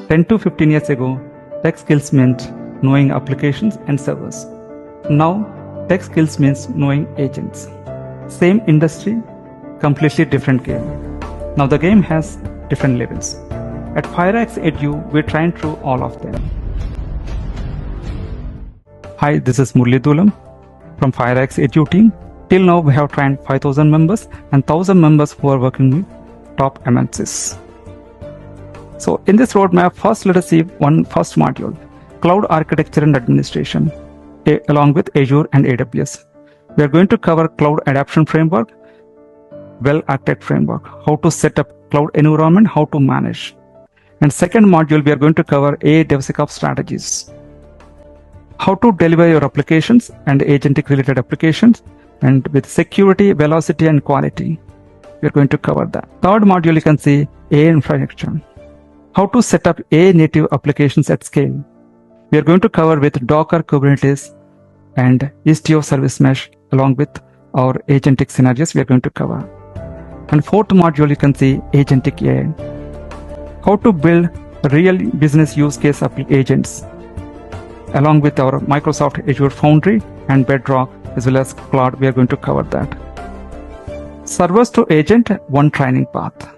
10 to 15 years ago, tech skills meant knowing applications and servers. Now, tech skills means knowing agents. Same industry, completely different game. Now the game has different levels. At FiraX EDU, we're trying through all of them. Hi, this is Murli Dulam from FiraX EDU team. Till now, we have trained 5,000 members and 1,000 members who are working with top MNCs. So in this roadmap, first let us see one first module, Cloud Architecture and Administration, along with Azure and AWS. We are going to cover Cloud Adaption Framework, Well-Architect Framework, how to set up cloud environment, how to manage. And second module, we are going to cover AI DevSecOps strategies, how to deliver your applications and agentic related applications, and with security, velocity, and quality. We are going to cover that. Third module, you can see AI infrastructure, how to set up AI native applications at scale. We are going to cover with Docker, Kubernetes, and Istio Service Mesh, along with our agentic scenarios we are going to cover. And fourth module, you can see Agentic AI, how to build real business use case agents, along with our Microsoft Azure Foundry and Bedrock, as well as Cloud. We are going to cover that. Servers to agent, one training path.